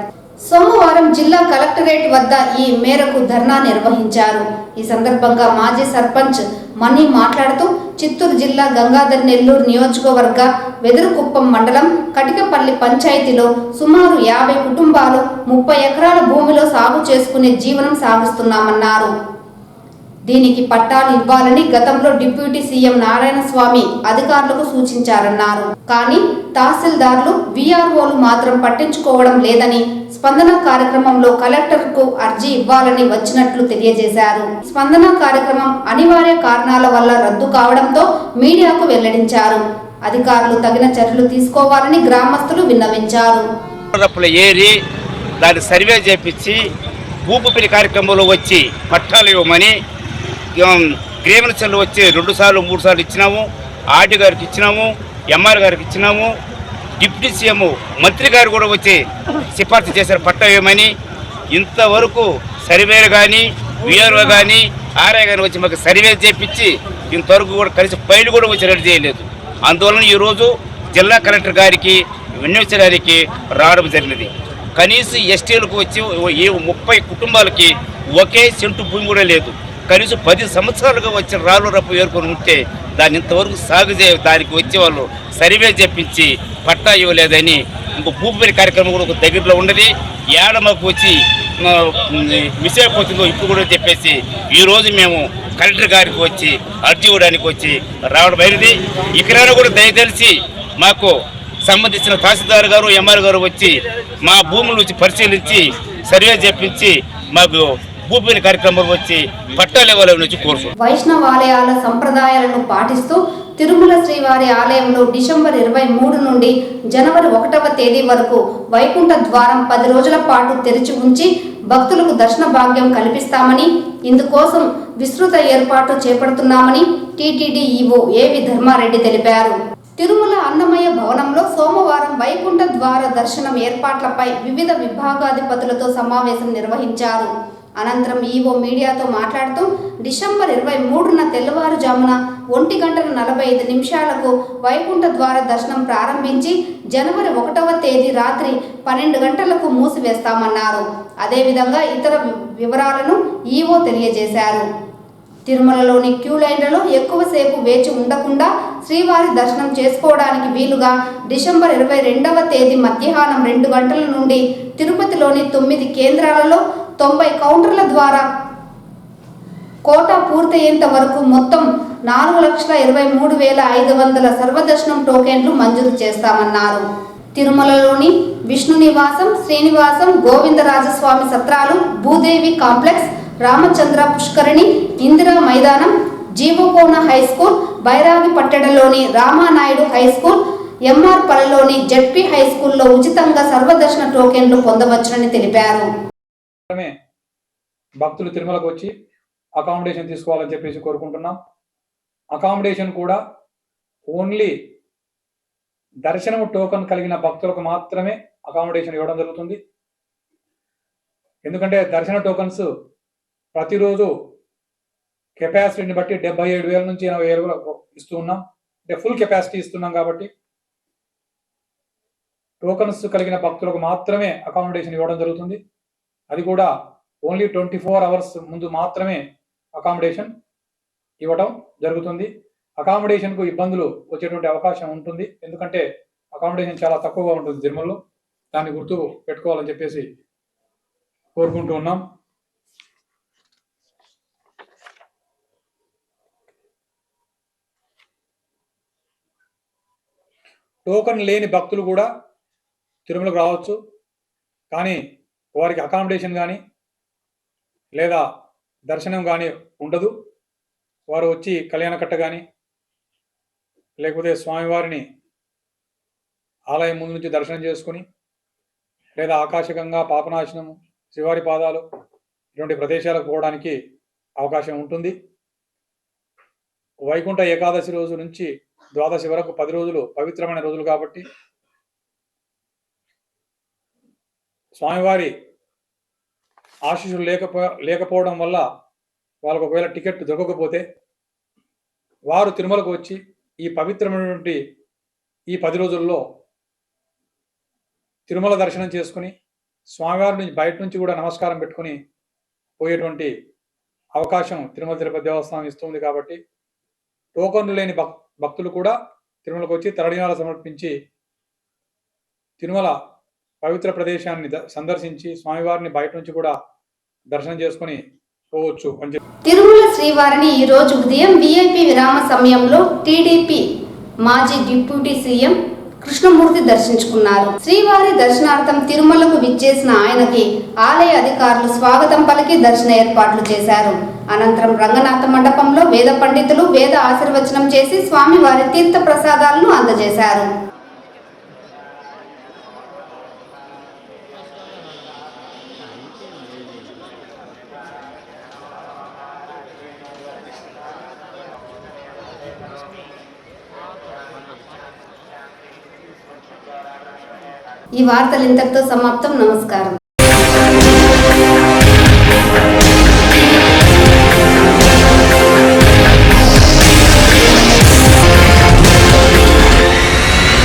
సోమవారం జిల్లా కలెక్టరేట్ వద్ద ఈ మేరకు ధర్నా నిర్వహించారు. ఈ సందర్భంగా మాజీ సర్పంచ్ మణి మాట్లాడుతూ చిత్తూరు జిల్లా గంగాధర్ నెల్లూరు నియోజకవర్గ వెదురుకుప్పం మండలం కటికపల్లి పంచాయతీలో సుమారు 50 కుటుంబాలు 30 ఎకరాల భూమిలో సాగు చేసుకునే జీవనం సాగిస్తున్నామన్నారు. దీనికి పట్టాలు ఇవ్వాలని గతంలో డిప్యూటీ సీఎం నారాయణస్వామి అధికారులకు సూచించారన్నారు. కానీ తహసీల్దార్లు, వీఆర్ఓలు మాత్రం పట్టించుకోవడం లేదని స్పందన కార్యక్రమంలో కలెక్టర్కు అర్జీ ఇవ్వాలని వచ్చినట్లు తెలియజేశారు. స్పందన కార్యక్రమం అనివార్య కారణాల వల్ల రద్దు కావడంతో మీడియాకు వెల్లడించారు. అధికారులు తగిన చర్యలు తీసుకోవాలని గ్రామస్తులు విన్నవించారు. దాన్ని సర్వే చేపించి భూపి కార్యక్రమంలో వచ్చి పట్టాలు ఇవ్వమని గ్రీవెన్స్లు వచ్చి 2 సార్లు 3 సార్లు ఇచ్చినాము. ఆర్డీ గారికి ఇచ్చినాము, ఎంఆర్ గారికి ఇచ్చినాము. డిప్యూటీ సీఎం మంత్రి గారు కూడా వచ్చి సిఫార్సు చేశారు పట్టా ఇవ్వమని. ఇంతవరకు సర్వేలు కానీ, విఆర్ఓ కానీ, ఆర్ఐ కానీ వచ్చి మాకు సర్వే చేపించి ఇంతవరకు కూడా కలిసి ఫైల్ కూడా వచ్చి రెడీ చేయలేదు. అందువలన ఈరోజు జిల్లా కలెక్టర్ గారికి విన్నవించడానికి రావడం జరిగినది. కనీసం ఎస్టీలకు వచ్చి 30 కుటుంబాలకి ఒకే సెంటు భూమి కూడా లేదు. కనీసం 10 సంవత్సరాలుగా వచ్చి రాళ్ళు రప్పు ఏరుకొని ఉంటే దాన్ని ఇంతవరకు సాగు దానికి వచ్చే వాళ్ళు సర్వే చేపించి పట్టా ఇవ్వలేదని ఇంకో భూపేరు కార్యక్రమం కూడా ఒక దగ్గరలో ఉన్నది. ఏడ మాకు వచ్చి మిస్ అయిపోతుందో ఇప్పుడు కూడా చెప్పేసి ఈరోజు మేము కలెక్టర్ గారికి వచ్చి అర్జీ ఇవ్వడానికి వచ్చి రావడం అయింది. ఇక్కడైనా కూడా దయతలిసి మాకు సంబంధించిన తహసీల్దార్ గారు, ఎంఆర్ గారు వచ్చి మా భూముల నుంచి పరిశీలించి సర్వే చేపించి మాకు భూపేరు కార్యక్రమం వచ్చి పట్టాలు ఇవ్వాలని వచ్చి కోరుతున్నాం. వైష్ణవాలయాల సంప్రదాయాలను పాటిస్తూ తిరుమల శ్రీవారి ఆలయంలో డిసెంబర్ 23 నుండి జనవరి 1వ తేదీ వరకు వైకుంఠ ద్వారం 10 రోజుల పాటు తెరిచి ఉంచి భక్తులకు దర్శన భాగ్యం కల్పిస్తామని, ఇందుకోసం విస్తృత ఏర్పాటు చేపడుతున్నామని టీటీడీ ఈవో ఏవి ధర్మారెడ్డి తెలిపారు. తిరుమల అన్నమయ్య భవనంలో సోమవారం వైకుంఠ ద్వార దర్శనం ఏర్పాట్లపై వివిధ విభాగాధిపతులతో సమావేశం నిర్వహించారు. అనంతరం ఈవో మీడియాతో మాట్లాడుతూ డిసెంబర్ 23న తెల్లవారుజామున 1:45 వైకుంఠ ద్వార దర్శనం ప్రారంభించి జనవరి 1వ తేదీ రాత్రి 12 గంటలకు మూసివేస్తామన్నారు. అదేవిధంగా ఇతర వివరాలను ఈవో తెలియజేశారు. తిరుమలలోని క్యూ లైన్లలో ఎక్కువసేపు వేచి ఉండకుండా శ్రీవారి దర్శనం చేసుకోవడానికి వీలుగా డిసెంబర్ 22వ తేదీ మధ్యాహ్నం 2 గంటల నుండి తిరుపతిలోని 9 కేంద్రాలలో 90 కౌంటర్ల ద్వారా కోటా పూర్తయ్యేంత వరకు మొత్తం 4,23,500 సర్వదర్శనం టోకెన్లు మంజూరు చేస్తామన్నారు. తిరుమలలోని విష్ణు నివాసం, శ్రీనివాసం, గోవిందరాజస్వామి సత్రాలు, భూదేవి కాంప్లెక్స్, రామచంద్ర పుష్కరిణి, ఇందిరా మైదానం, జీవకోన హైస్కూల్, బైరాగి పట్టెడలోని రామానాయుడు హైస్కూల్, ఎంఆర్ పల్లెలోని జెడ్పీ హైస్కూల్లో ఉచితంగా సర్వదర్శన టోకెన్లు పొందవచ్చునని తెలిపారు. భక్తులు తిరుమలకు వచ్చి అకామిడేషన్ తీసుకోవాలని చెప్పేసి కోరుకుంటున్నాం. అకామిడేషన్ కూడా ఓన్లీ దర్శనం టోకెన్ కలిగిన భక్తులకు మాత్రమే అకామిడేషన్ ఇవ్వడం జరుగుతుంది. ఎందుకంటే దర్శన టోకన్స్ ప్రతిరోజు కెపాసిటీని బట్టి 77,000 నుంచి 80,000 ఇస్తూ ఉన్నాం. అంటే ఫుల్ కెపాసిటీ ఇస్తున్నాం కాబట్టి టోకన్స్ కలిగిన భక్తులకు మాత్రమే అకామిడేషన్ ఇవ్వడం జరుగుతుంది. అది కూడా ఓన్లీ 24 అవర్స్ ముందు మాత్రమే అకామిడేషన్ ఇవ్వడం జరుగుతుంది. అకామిడేషన్కు ఇబ్బందులు వచ్చేటువంటి అవకాశం ఉంటుంది, ఎందుకంటే అకామిడేషన్ చాలా తక్కువగా ఉంటుంది తిరుమలలో. దాన్ని గుర్తు పెట్టుకోవాలని చెప్పేసి కోరుకుంటూ ఉన్నాం. టోకన్ లేని భక్తులు కూడా తిరుమలకు రావచ్చు, కానీ వారికి అకామిడేషన్ కానీ లేదా దర్శనం కానీ ఉండదు. వారు వచ్చి కళ్యాణకట్ట కానీ లేకపోతే స్వామివారిని ఆలయం ముందు నుంచి దర్శనం చేసుకుని లేదా ఆకాశగంగా, పాపనాశనము, శ్రీవారి పాదాలు ఇటువంటి ప్రదేశాలకు పోవడానికి అవకాశం ఉంటుంది. వైకుంఠ ఏకాదశి రోజు నుంచి ద్వాదశి వరకు 10 రోజులు పవిత్రమైన రోజులు కాబట్టి స్వామివారి ఆశీస్సులు లేకపోవడం వల్ల వాళ్ళకు ఒకవేళ టికెట్ దొరకకపోతే వారు తిరుమలకు వచ్చి ఈ పవిత్రమైనటువంటి ఈ 10 రోజుల్లో తిరుమల దర్శనం చేసుకుని స్వామివారి నుంచి బయట నుంచి కూడా నమస్కారం పెట్టుకుని పోయేటువంటి అవకాశం తిరుమల తిరుపతి దేవస్థానం ఇస్తుంది. కాబట్టి టోకన్లు లేని భక్తులు కూడా తిరుమలకు వచ్చి తలనీలాలు సమర్పించి తిరుమల పవిత్ర ప్రదేశాన్ని సందర్శించి స్వామివారిని బయట నుంచి కూడా దర్శనం చేసుకుని పోవచ్చు అని చెప్పి తిరుమల శ్రీవారిని ఈ రోజు ఉదయం విఐపి విరామ సమయంలో టీడీపీ మాజీ డిప్యూటీ సీఎం కృష్ణమూర్తి దర్శించుకున్నారు. శ్రీవారి దర్శనార్థం తిరుమలకు విచ్చేసిన ఆయనకి ఆలయ అధికారులు స్వాగతం పలికి దర్శన ఏర్పాట్లు చేశారు. అనంతరం రంగనాథ మండపంలో వేద పండితులు వేద ఆశీర్వచనం చేసి స్వామివారి తీర్థ ప్రసాదాలను అందజేశారు. ఈ వార్తలు ఇంతటితో సమాప్తం. నమస్కారం.